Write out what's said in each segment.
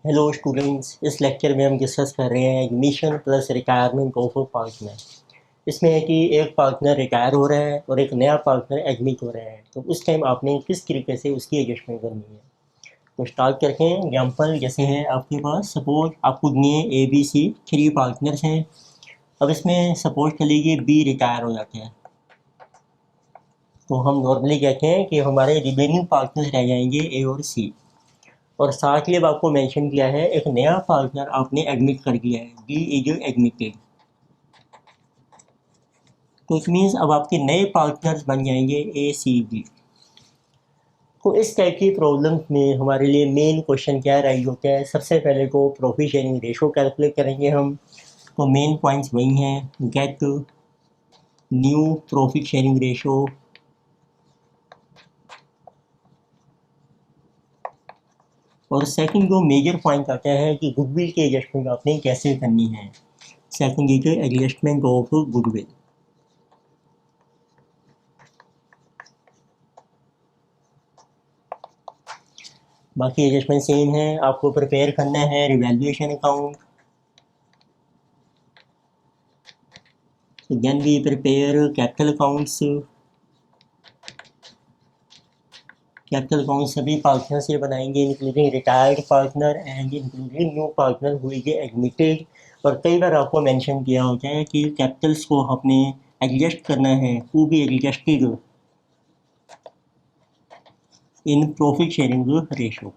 Hello students, इस lecture में हम डिस्कस कर रहे हैं admission plus retirement of partner. इसमें है कि एक पार्टनर रिटायर हो रहा है और एक नया पार्टनर एडमिट हो रहा है, तो उस टाइम आपने किस तरीके से उसकी एडजस्टमेंट करनी है। तो स्टार्ट करते हैं। एग्जाम्पल जैसे है आपके पास, सपोज आपको दिए ABC 3 पार्टनर्स हैं। अब इसमें सपोज कर लीजिए B रिटायर हो जाते हैं, तो हम नॉर्मली कहते हैं कि हमारे रिमेनिंग पार्टनर्स रह जाएंगे A और C। और साथ ही अब आपको मेंशन किया है एक नया पार्टनर आपने एडमिट कर दिया है, B इज एडमिटेड। तो इट मीन्स अब आपके नए पार्टनर्स बन जाएंगे ACB। तो इस टाइप की प्रॉब्लम में हमारे लिए मेन क्वेश्चन क्या राइज होता है। सबसे पहले तो प्रॉफिट शेयरिंग रेशो कैलकुलेट करेंगे हम। तो मेन पॉइंट्स वही हैं, get new profit sharing ratio, और सेकंड जो मेजर पॉइंट आता है कि गुडविल की एडजस्टमेंट आपने कैसे करनी है। Second is adjustment of goodwill. बाकी एडजस्टमेंट सेम है। आपको प्रिपेयर करना है revaluation account. Then we prepare capital accounts. Capital account सभी पार्टनर से बनाएंगे, including retired partner and including new partner हुई एडमिटेड। और कई बार आपको मेंशन किया होता है कि कैपिटल्स को आपने एडजस्ट करना है, to be adjusted in profit sharing ratio.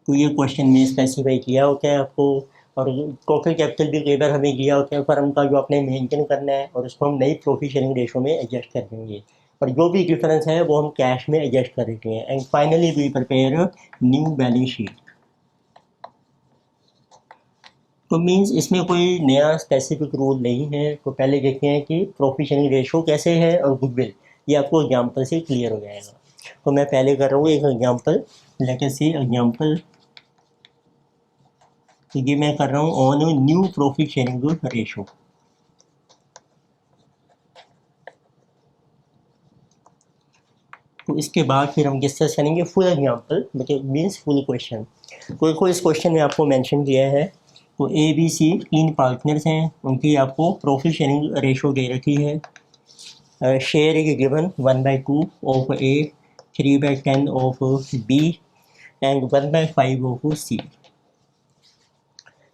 तो ये क्वेश्चन में स्पेसिफाई किया होता है आपको। और टोटल कैपिटल भी कई बार हमें दिया होता है फर्म का, जो आपने मेंटेन करना है, और उसको हम नई प्रॉफिट शेयरिंग रेशो में एडजस्ट कर देंगे। और जो भी डिफरेंस है वो हम कैश में एडजस्ट कर देते हैं। And finally we prepare new balance sheet. तो मीन्स इसमें कोई नया स्पेसिफिक रूल नहीं है। तो पहले देखते हैं कि प्रॉफिट शेयरिंग रेशो कैसे है और गुडविल, ये आपको एग्जाम्पल से क्लियर हो जाएगा। तो मैं पहले कर रहा हूँ एक एग्जाम्पल, लेट अस सी एग्जाम्पल। तो ये मैं कर रहा हूँ on new profit sharing ratio. तो इसके बाद फिर हम डिस्कस करेंगे फुल एग्जाम्पल, मतलब मीन्स फुल क्वेश्चन। कोई इस क्वेश्चन में आपको मेंशन किया है। तो ABC 3 पार्टनर्स हैं, उनकी आपको प्रॉफिट शेयरिंग रेशो दे रखी है। Share is given 1/2 of A, 3/10 of B and 1/5 of C।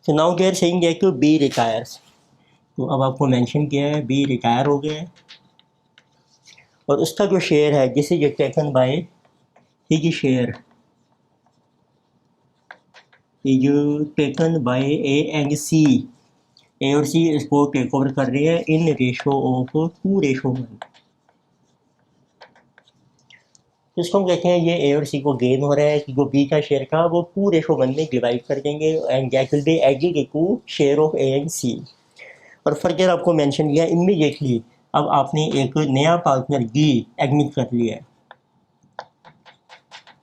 तो now they are saying that B retires. तो अब आपको मेंशन किया है B रिटायर हो गया है, और उसका जो शेयर है this is taken by his share is taken by A and C। A और C इसको टेक ओवर कर रही है इन रेशो ऑफ 2:1। तो इसको हम कहते हैं ये A और C को गेन हो रहा है कि जो B का शेयर था वो 2:1 में डिवाइड कर देंगे, and that will be added to share of A and C। और फर्दर आपको मेंशन किया इमीडिएटली अब आपने एक नया पार्टनर D एडमिट कर लिया है।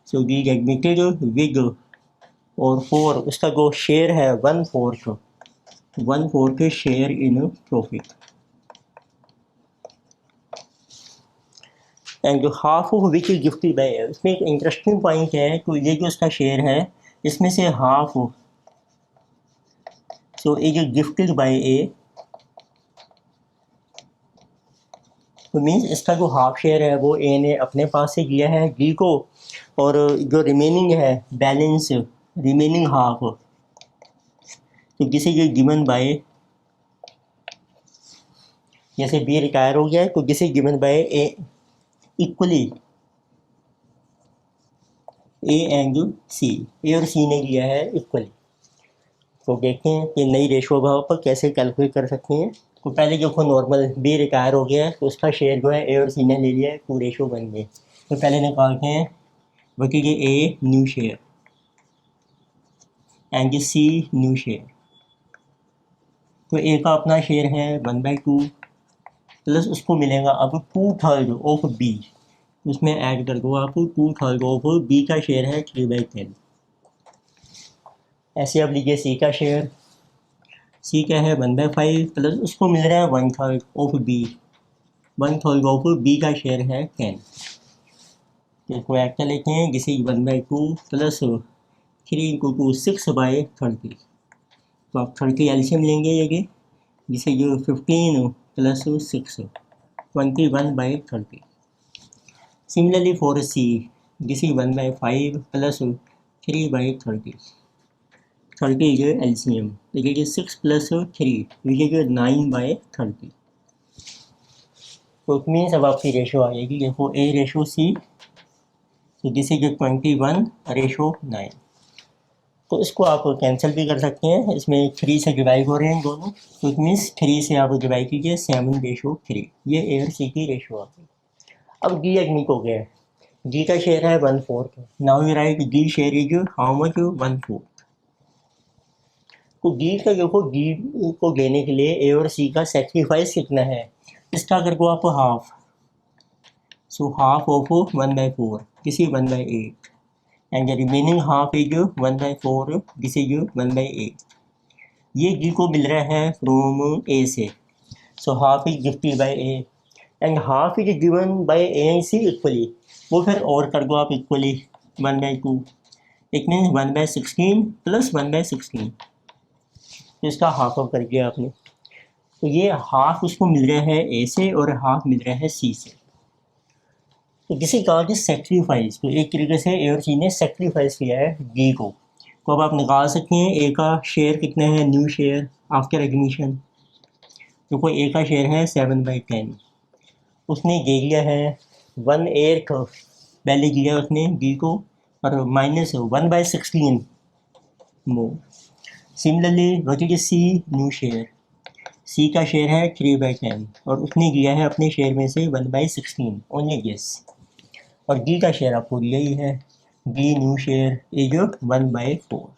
सो D एडमिटेड विद, और 4 उसका जो शेयर है 1/4 शेयर इन प्रॉफिट, एंड जो half of which is gifted bye. इसमें एक इंटरेस्टिंग पॉइंट है, तो ये जो इसका शेयर है इसमें से half, so is gifted bye A। तो मीन्स इसका जो हाफ शेयर है वो A ने अपने पास से लिया है D को, और जो रिमेनिंग है बैलेंस रिमेनिंग हाफ, तो किसी ये गिवन बाय, जैसे B रिटायर हो गया है तो किसी given by A equally A and C। A और C ने लिया है इक्वली। तो देखते हैं कि नई रेशो भाव पर कैसे कैलकुलेट कर सकते हैं। तो पहले जो नॉर्मल B रिटायर हो गया है तो उसका शेयर जो है A और C ने ले लिया है, 2:1 बन गए। तो पहले निकालते हैं बाकी के A new share and C new share. तो A का अपना शेयर है 1/2 प्लस उसको मिलेगा अब 2/3 ऑफ B, उसमें ऐड कर दो आप 2/3 ऑफ B का शेयर है 3/10। ऐसे अब लीजिए C का शेयर, C क्या है 1/5 प्लस उसको मिल रहा है 1/3 ऑफ B, 1/3 ऑफ B का शेयर है 10। तो इसको एक्ट लेते हैं जिसे 1/2 प्लस 3 × 6/30। तो आप 30 एल्शियम लेंगे ये जिसे जो 15 प्लस 6 21/30। सिमिलरली फॉर सी जिसे 1/5 plus 3/30। 30 is LCM, it is 6 plus 3, which is 9/30। तो इट मीन्स अब आपकी रेशो आ जाएगी, देखो A रेशो C, तो दिस इज 21/9। तो इसको आप कैंसिल भी कर सकते हैं, इसमें 3 से डिवाइड हो रहे हैं दोनों, तो इट मीन्स 3 से आप डिवाइड कीजिए 7/3। ये A और C की रेशो आ गई। अब D एडमिट हो गया है, D का शेयर है 1/4। Now you right D share is how much 1/4। तो D का देखो, D को देने के लिए A और C का सेक्रीफाइस कितना है, इसका अगर को आप half, so half of 1/4 this is 1/8 and the remaining half is 1/4 this is 1/8। ये D को मिल रहा है फ्रॉम A से, so half is gifted bye A and half is given by A and C equally. वो फिर और कर दो आप इक्वली 1/2, इट मीन्स 1/16 प्लस 1/16। तो इसका हाफ ऑफ कर दिया आपने, तो ये हाफ उसको मिल रहा है A से और हाफ मिल रहा है C से। तो जिसे कहा कि सेक्रीफाइस, तो एक तरीके से A और C ने सेक्रीफाइस किया है D को। तो अब आप निकाल सकते हैं A का शेयर कितना है, न्यू शेयर आफ्टर एडमिशन। तो कोई A का शेयर है 7/10, उसने दे दिया है 1/8 पहले दिया उसने D को, और minus 1/16 more. Similarly what is C new share, C का शेयर है 3/10 और उसने दिया है अपने शेयर में से 1/16 ओनली गेस, और D का शेयर आपको दिया ही है, D न्यू शेयर इज 1/4।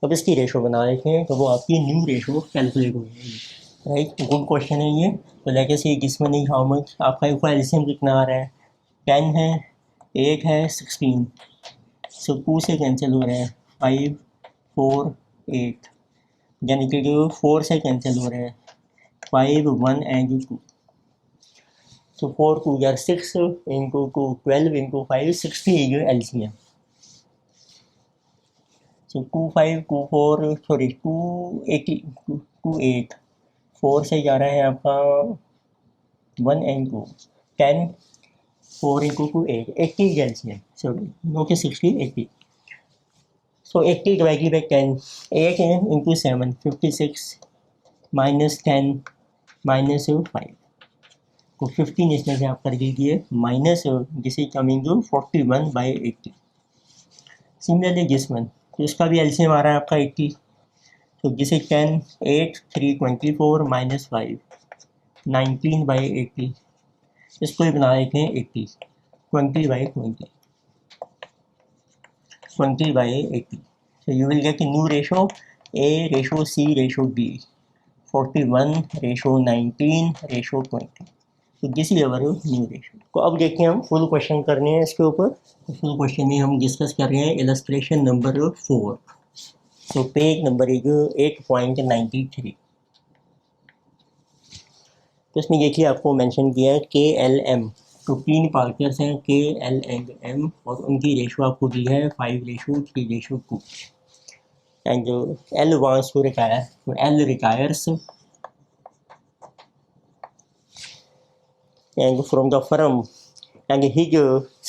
अब इसकी रेशो बना लेते हैं, तो वो आपकी न्यू रेशो कैलकुलेट हो जाएगी। राइट, गुड क्वेश्चन है ये। तो लेके से this one is how much, आपका एल्शियम कितना आ रहा है, 10 है, 8 है, 16, सो 2 से कैंसिल हो रहा है, 5 4 8, यानी कि जो 4 से कैंसिल हो रहा है, 5 1 and 2, so 4 2 are 6 into 2 12 into 5 60 is your LCM। so 2 5 2 4 sorry 2 8 2 8 4 से जा रहा है आपका 1 and 2 10 4 into 2 8 80 is LCM, sorry no कि 60 80। so 80 divided by 10, 8 into 7 56 minus 10 minus 5, तो 15 इसमें से आप कर दीजिए माइनस, जिसे coming to 41/80। Similarly this one, तो इसका भी एलसीएम आ रहा है आपका 80, तो जिसे 10 8 3 24 माइनस 5 19/80, इसको ही बना देते हैं 80 20/20 20/80। so you will get a new ratio A ratio C ratio D 41/19/20। तो this is our new ratio. तो अब देखिए हम फुल क्वेश्चन करने हैं इसके ऊपर। फुल क्वेश्चन में हम डिस्कस कर रहे हैं इलस्ट्रेशन नंबर 4। तो पेज नंबर इज 8.93। तो इसमें देखिए आपको मेंशन किया है KLM, तो 3 पार्टनर्स हैं KL एंड M, और उनकी रेशो आपको दी है 5:3:2 and L wants to retire, तो L retires and from the firm and his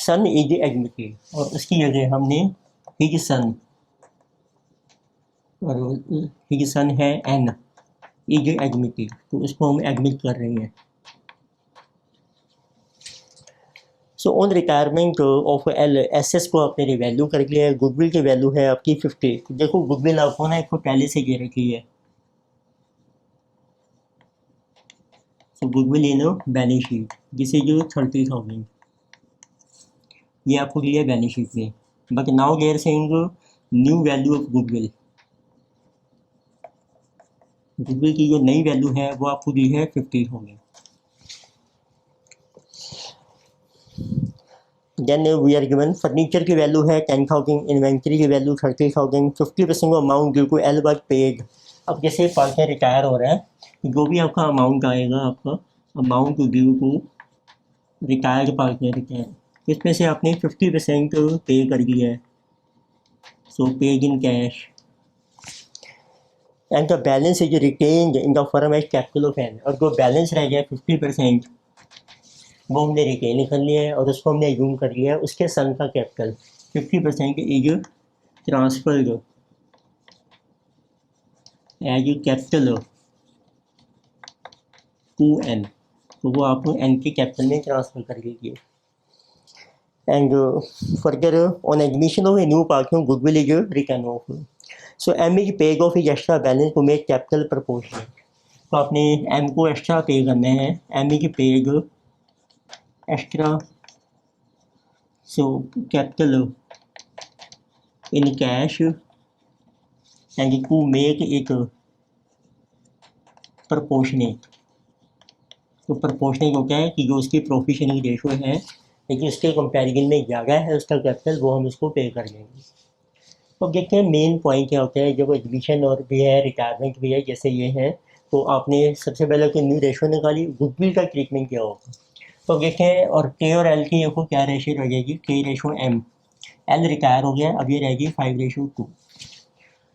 son is admitted, और उसकी जगह हमने his son, और his son है N is admitted, तो उसको हम एडमिट कर रहे हैं। So on retirement of L, एसेस को आपने रिवैल्यू कर लिया है, गुडविल की वैल्यू है आपकी 50। तो देखो गुडविल आपको ना एक पहले से दे रखी है, so goodwill in balance sheet, जिसे जो 30,000 ये आपको दिया बैलेंस शीट में, but now they're saying new value of goodwill, goodwill की जो नई वैल्यू है वो आपको दी है 50,000। Then we are given furniture की वैल्यू है 10,000, इन्वेंट्री की value 30,000, 50% amount due to L was paid. अब जैसे पार्टनर रिटायर हो रहा है, जो भी आपका अमाउंट आएगा, आपका amount due to retired partner retire, इसमें से आपने 50% पे कर दिया है, so paid in cash, and the balance is retained in the firm as capital of N, और जो बैलेंस रह गया 50% वो हमने रिटेन कर लिया है और उसको हमने यूज कर लिया है उसके सन का capital. 50% is transferred as capital to N, तो वो आप एन के कैपिटल में ट्रांसफर कर लीजिए। And further on admission of a new partner goodwill is written off, so M is paid off is extra balance to make capital proportional, तो आपने M को एक्स्ट्रा पे करना है, M is paid extra so capital in cash and to make it proportionate, तो proportionate होता है कि जो उसकी प्रोफिशनल रेशो है लेकिन उसके कंपैरिजन में ज़्यादा है उसका कैपिटल, वो हम इसको पे कर देंगे। तो देखते हैं मेन पॉइंट क्या होता है जब एडमिशन और भी है रिटायरमेंट भी है जैसे ये है, तो आपने सबसे पहले तो न्यू रेशो निकाली, गुडविल का ट्रीटमेंट क्या होगा। तो देखते हैं, और के और एल की देखो क्या रेशो रह जाएगी, के रेशो एम, एल रिटायर हो गया, अब ये रहेगी 5:2।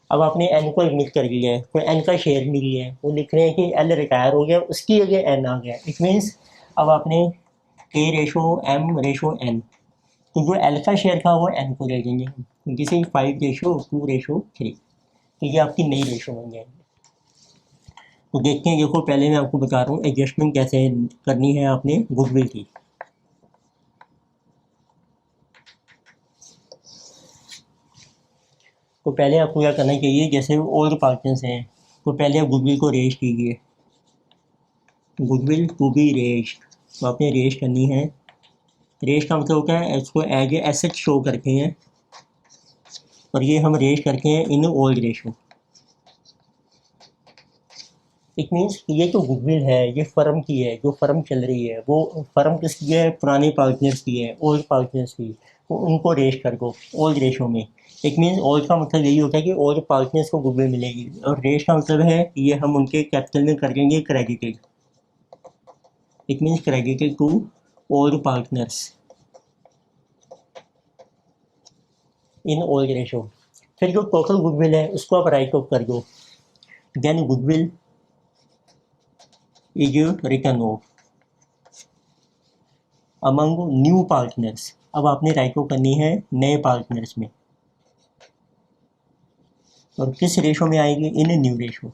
अब आपने एन को एडमिट कर लिया है तो एन का शेयर मिल गया है, वो लिख रहे हैं कि एल रिटायर हो गया उसकी जगह एन आ गया, इट मीन्स अब आपने के रेशो एम रेशो एन, तो जो एल का शेयर था वो एन को दे देंगे, जैसे 5:2:3, तो ये आपकी नई रेशो बन जाएगी। तो देखते हैं, देखो पहले मैं आपको बता रहा हूँ एडजस्टमेंट कैसे करनी है आपने गुडविल की। तो पहले आपको क्या करना चाहिए, जैसे ओल्ड पार्टनर्स हैं तो पहले आप गुडविल को रेज कीजिए, गुडविल टू बी रेज, तो आपने रेज करनी है। रेज का मतलब होता है इसको एज ए एसेट शो करते हैं, और ये हम रेज करते हैं इन ओल्ड रेशो। इट मीन्स ये जो गुडविल है ये फर्म की है, जो फर्म चल रही है वो फर्म किसकी है, पुराने पार्टनर्स की है, ओल्ड पार्टनर्स की, तो उनको रेज कर दो ओल्ड रेशो में। इट मीन्स ओल्ड का मतलब यही होता है कि ओल्ड पार्टनर्स को गुडविल मिलेगी, और रेज का मतलब है ये हम उनके कैपिटल में कर देंगे credited, it means credited to old partners in old ratio. फिर जो टोटल गुडविल है उसको आप राइट ऑफ कर दो, then goodwill is written off among new partners, अब आपने राइट ऑफ करनी है नए पार्टनर्स में, और किस रेशो में आएगी, इन न्यू रेशो।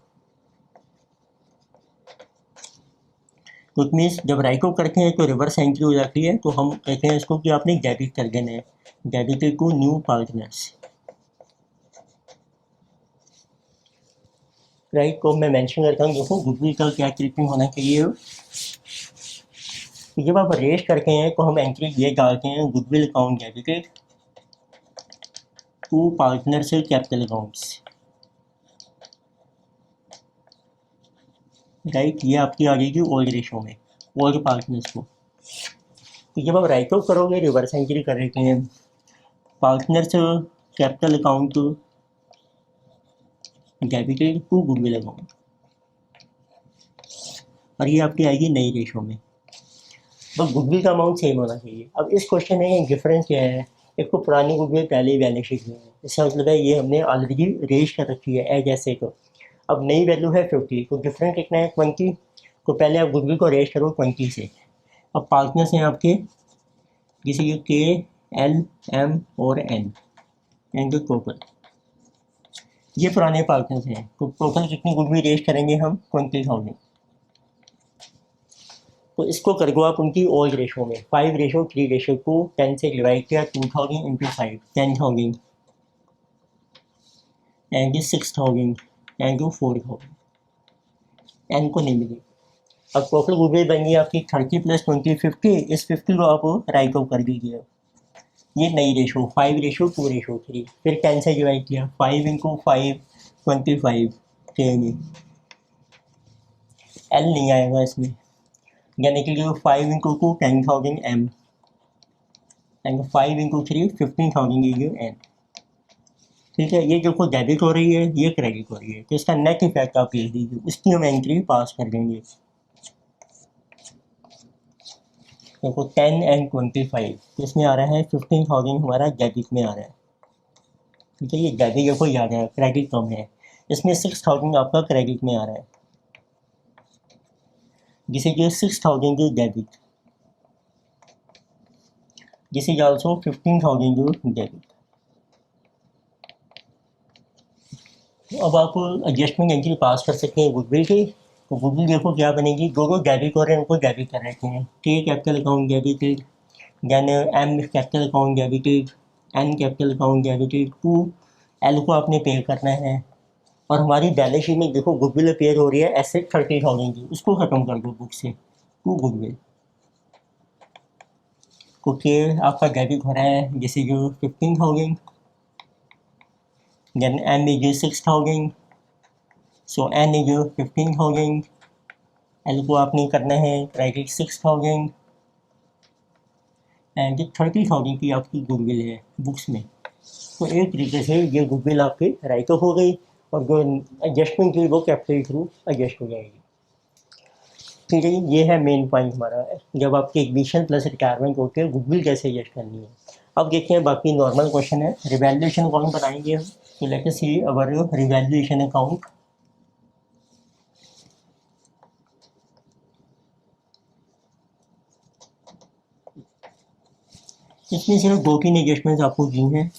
तो इट मीन्स जब राइट ऑफ करते हैं तो रिवर्स एंट्री हो जाती है, तो हम कहते हैं इसको कि आपने डेबिट कर देना है, debited to new partners, right. तो मैं मेंशन करता हूँ, देखो गुडविल का क्या ट्रीटमेंट होना चाहिए। जब आप रेज करते हैं तो हम एंट्री ये डालते हैं, goodwill account debited to partners capital accounts, right. ये आपकी आ जाएगी ओल्ड रेशो में, ओल्ड पार्टनर्स को। तो जब आप राइट ऑफ करोगे रिवर्स एंट्री कर देते हैं, partners capital account debited to goodwill account, और ये आपकी आएगी नई रेशो में। बस गुडविल का अमाउंट सेम होना चाहिए। अब इस क्वेश्चन में डिफरेंस क्या है, एक तो पुरानी गुडविल पहले ही बैलेंस शीट में है, इसका मतलब है ये हमने ऑलरेडी रेज कर रखी है एज एसेट, अब नई वैल्यू है 50, तो डिफरेंस कितना है 20, तो पहले आप गुडविल को रेज करो 20 से। अब पार्टनर्स हैं आपके जैसे ये के एल एम और एन, एंड टोटल ये पुराने पार्टनर्स हैं, तो टोटल कितनी गुडविल रेज करेंगे हम 20,000, तो इसको कर दो आप उनकी ओल्ड रेशो में, 5:3:2, 10 से डिवाइड किया, 2000 इंटू 5, 10,000 एंड 6,000 एंड 4,000, एन को नहीं मिली। अब टोटल गुडविल बन गई आपकी 30 + 20 50, इस 50 को आप राइट ऑफ कर दीजिए, ये नई रेशो 5:2:3, फिर 10 से डिवाइड किया, 5 इंटू 5 25, एल नहीं आएगा इसमें, यानी कि 5 into 2 10,000 M and 5 into 3 15,000 N, ठीक है। ये जो को डेबिट हो रही है ये क्रेडिट हो रही है, तो इसका नेट इफेक्ट आप लिख दीजिए, इसकी हम एंट्री पास कर देंगे। देखो 10 एंड 25 तो इसमें आ रहा है 15,000 हमारा डेबिट में आ रहा है। ठीक है, ये डेबिट देखो याद है, क्रेडिट कम है। इसमें 6,000 आपका क्रेडिट में आ रहा है, जिसे कि 6,000 की डेबिट, जिसे ऑल्सो 15,000 की डेबिट। तो अब आप एडजस्टमेंट एंट्री पास कर सकते हैं गुडविल की। तो गुडविल देखो क्या बनेगी, जो डेबिट हो रहे हैं उनको डेबिट कर रखे हैं। T capital account debited, then M capital account debited, N capital account debited, to L को आपने पे करना है। और हमारी बैलेंस शीट में देखो गुडविल पेयर हो रही है एसेट 30,000 की, उसको खत्म कर दो बुक से, टू गुडविल। क्योंकि आपका डेबिट हो रहा है जैसे जो 15,000, then m is 6,000, so n is 15,000, l को आपने करना है क्रेडिट 6,000 एंड 30,000 की आपकी गुडविल है बुक्स में। तो एक तरीके से ये गुडविल आपकी राइट ऑफ हो गई और जो एडजस्टमेंट की वो कैपिटल थ्रू एडजस्ट हो जाएगी। ठीक है, ये है मेन पॉइंट हमारा, जब आपकी एडमिशन प्लस रिटायरमेंट होती है गुडविल कैसे एडजस्ट करनी है। अब देखते हैं बाकी नॉर्मल क्वेश्चन है, रिवैल्यूएशन अकाउंट बनाएंगे हम। तो लेट अस सी अवर रिवैल्यूएशन अकाउंट। इसमें सिर्फ 2-3 एडजस्टमेंट्स आपको दी हैं।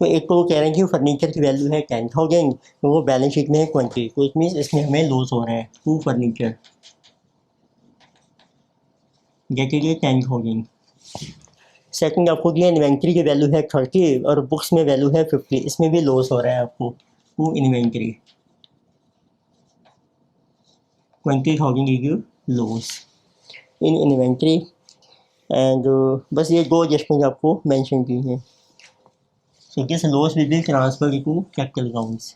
तो एक तो वो कह रहे हैं कि फर्नीचर की वैल्यू है 10,000, तो वो बैलेंस शीट में है 20, तो इट मीन्स इसमें हमें लॉस हो रहा है टू फर्नीचर, जैसे कि 10,000। सेकंड आपको दिया इन्वेंट्री की वैल्यू है 30 और बुक्स में वैल्यू है 50, इसमें भी लॉस हो रहा है आपको टू इन्वेंट्री, 20,000 की लॉस इन इन्वेंट्री। एंड बस ये 2 एडजस्टमेंट आपको मेंशन की हैं। So this loss will be transferred to capital accounts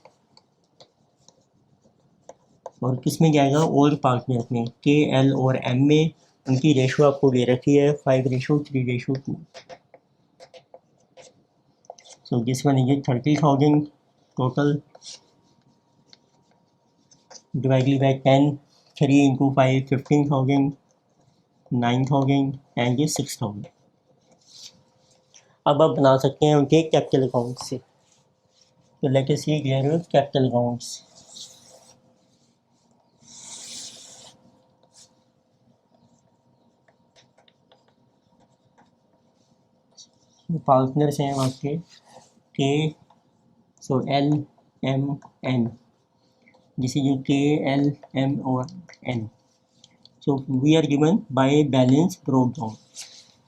और किस में जाएगा, ओल्ड पार्टनर्स में, के एल और एम में। उनकी रेशो आपको दे रखी है 5:3:2। So this one is 30,000 total divided by 10, 3 into 5 15,000, 9,000 and 6,000। अब आप बना सकते हैं उनके कैपिटल अकाउंट से। तो let us see their capital accounts. Partners हैं आपके के, सो एल एम एन, जिसे जो के एल एम और N. So we are given by balance broke down.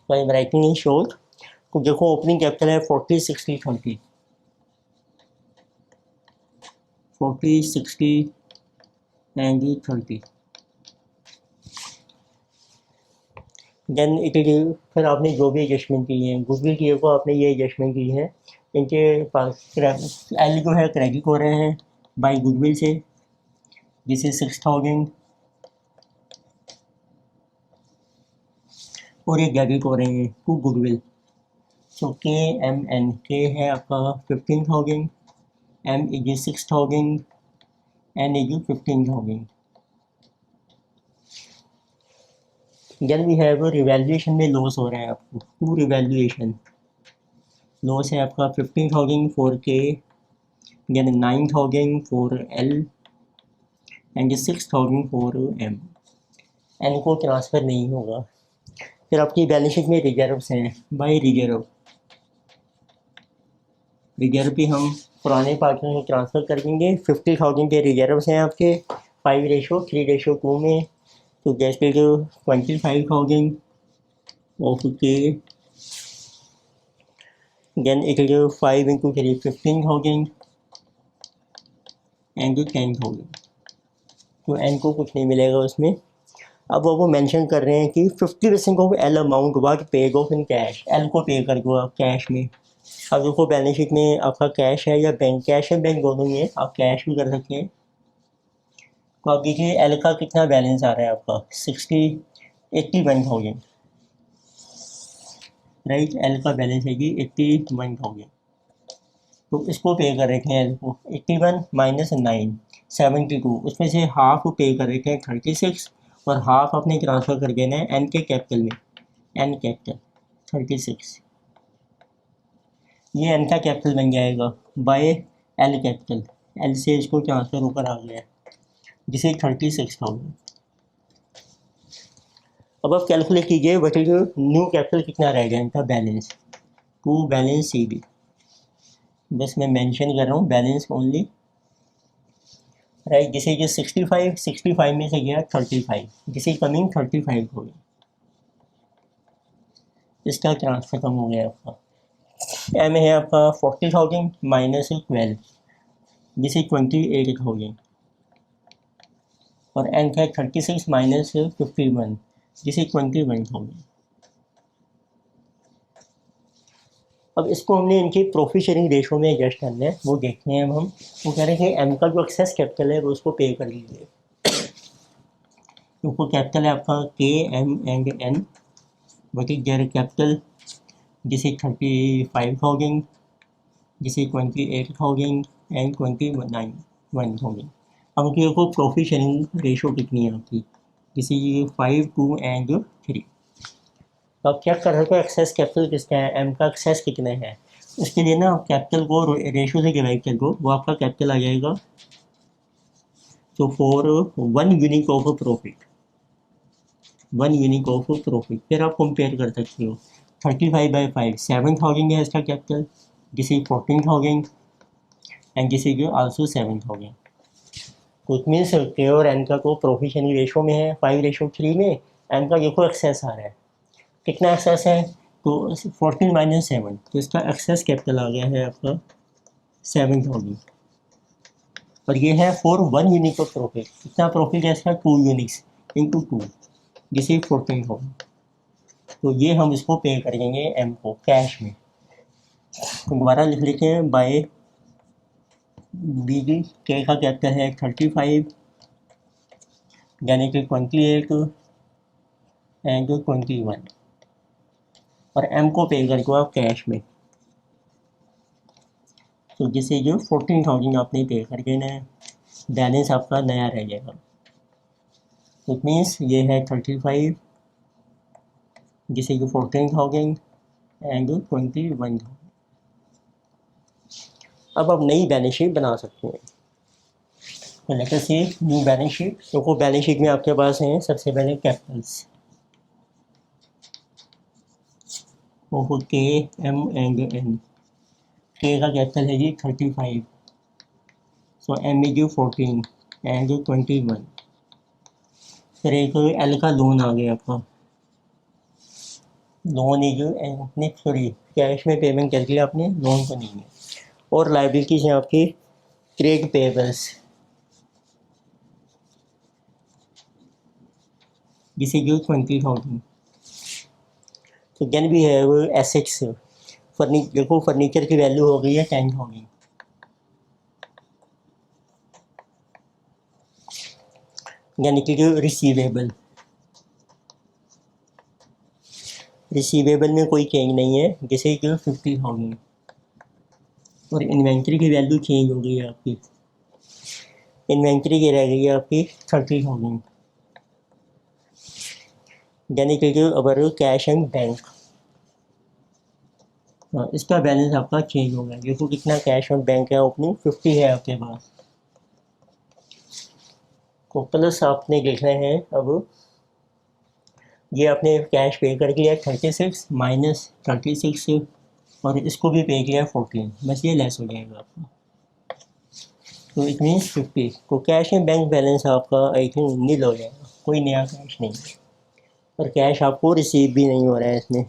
तो I am writing in short. तो देखो ओपनिंग कैपिटल है 40 60 20, 40 60 एंड 30। देन इट इज, फिर आपने जो भी एडजस्टमेंट की है गुडविल की को आपने ये एडजस्टमेंट की है। इनके पास एल जो है क्रेडिट हो रहे हैं बाय गुडविल से, जिस इज 6,000 और ये डेबिट हो रहे हैं टू गुडविल। सो के एम एन, के है आपका 15,000, M is 6,000, N is 15,000। Then we have revaluation में लॉस हो रहा है आपको टू रिवैल्यूएशन, लॉस है आपका 15,000 for K, then 9,000 for L and 6,000 for M. N को ट्रांसफ़र नहीं होगा। फिर आपकी बैलेंस शीट में रिजर्व्स हैं, बाय रिजर्व, रिजर्व भी हम पुराने पार्टनर में ट्रांसफ़र कर देंगे। 50,000 के रिजर्व्स हैं आपके 5:3:2 में। तो जैसे जो 25,000 of K, then it is 5 into 3 15,000 and 10,000। तो एन को कुछ नहीं मिलेगा उसमें। अब वो मेंशन कर रहे हैं कि 50% of L amount was paid off in cash, L को पे कर दो आप कैश में। अब देखो बैलेंस शीट में आपका कैश है या बैंक, कैश है बैंक दोनों ही है, आप कैश भी कर सकते हैं। तो आप देखिए एल का कितना बैलेंस आ रहा है आपका 81,000, राइट। एल का बैलेंस है कि 81,000, तो इसको पे कर रखे हैं एल को 81 माइनस 9 72, उसमें से हाफ पे कर रखे हैं 36 और हाफ अपने ट्रांसफ़र कर देना है एन के कैपिटल में। एन कैपिटल 36, ये एन का कैपिटल बन जाएगा बाय एल कैपिटल, एल से इसको ट्रांसफर ऊपर आ गया जिसे 36 का होगा। अब आप कैलकुलेट कीजिए वट इज न्यू कैपिटल कितना रह गया इनका balance, to balance C B, बस मैं मेंशन कर रहा हूँ बैलेंस ओनली, राइट। जिसे ये 65 में से गया 35, जिसे कमिंग 35 हो गया, इसका ट्रांसफर कम हो गया आपका। एम है आपका 40,000 माइनस 12, जिसे 28 हो गया, और एन का 36 माइनस 51, जिसे 21 हो गया। अब इसको हमने इनके प्रॉफिट शेयरिंग रेशो में एडजस्ट करना है, वो देखते हैं हम। वो कह रहे हैं कि एम का जो एक्सेस कैपिटल है वो उसको पे कर लीजिए। तो कैपिटल है आपका K M and N, what is their capital, जिसे 35,000, जिसे 28,000 एंड 21,000। अब उनकी देखो प्रॉफिट शेयरिंग रेशो कितनी है आपकी, जिसे ये 5, 2 एंड 3। तो आप चेक कर सकते हो एक्सेस कैपिटल किसका है, एम का एक्सेस कितना है। उसके लिए ना आप कैपिटल को रेशो से डिवाइड कर दो, वो आपका कैपिटल आ जाएगा। तो for 1 unit of profit, 1 unit of profit, फिर आप कंपेयर कर सकते हो। 35/5 7,000 है इसका कैपिटल, जिसे 14,000 एंड जिसे जो आल्सो 7,000। तो इट मीन्स के और एन का को प्रॉफिट शेयरिंग रेशो में है 5:3 में, एन का देखो एक्सेस आ रहा है, कितना एक्सेस है, तो 14 माइनस 7, तो इसका एक्सेस कैपिटल आ गया है आपका 7,000। और ये है फॉर 1 यूनिट ऑफ प्रॉफिट, कितना प्रॉफिट है इसका 2 यूनिट्स इंटू 2, जिसे 14,000। तो ये हम इसको पे कर देंगे एम को कैश में। तो दोबारा लिख लेते हैं बाय बी डी, के का कैपिटल है 35, यानी कि 28 एंड 21, और एम को पे कर दो आप कैश में। तो जिसे जो 14,000 आपने पे कर देना है, बैलेंस आपका नया रह जाएगा। इट मीन्स ये है 35, जिसे कि 14,000 एंड 21,000। अब आप नई बैलेंस शीट बना सकते हैं। तो लेट अस सी न्यू बैलेंस शीट। तो वो बैलेंस शीट में आपके पास हैं सबसे पहले कैपिटल्स, वो के एम एंड एन। के का कैपिटल है जी 35, सो एम इज 14 एंड 21। फिर एक एल का लोन आ गया आपका, लोन इज नहीं सॉरी कैश में पेमेंट कर दिया आपने, लोन को नहीं है। और लाइबिलिटीज हैं आपकी ट्रेड पेबल्स, जिसे जो 20,000। तो देन भी है वो एसेट्स, देखो फर्नीचर की वैल्यू हो गई है 10,000, यानी कि जो रिसीवेबल में कोई चेंज नहीं है, जिसे जो 50,000। और इन्वेंट्री की वैल्यू चेंज हो गई है आपकी, इन्वेंट्री की रह गई है आपकी 30,000, यानी कि जो अवर कैश एंड बैंक, इसका बैलेंस आपका चेंज होगा। देखो कितना कैश और बैंक है ओपनिंग 50 है आपके पास। तो प्लस आपने लिखना है अब, ये आपने कैश पे कर दिया 36 माइनस 36, और इसको भी पे किया 14, बस ये लेस हो जाएगा आपका। तो इट मीन्स 50। तो कैश एंड बैंक बैलेंस आपका आई थिंक नील हो जाएगा, कोई नया कैश नहीं है, और कैश आपको रिसीव भी नहीं हो रहा है इसमें।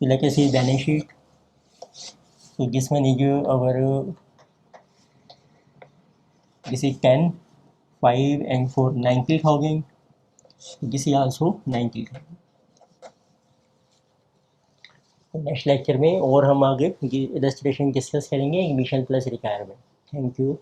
लेट अस सी बैलेंस शीट। तो this one is our, this is 10, 5 and 4 90,000, this is also 90,000। Next lecture में और हम आगे इलस्ट्रेशन डिस्कस करेंगे admission plus requirement. Thank you.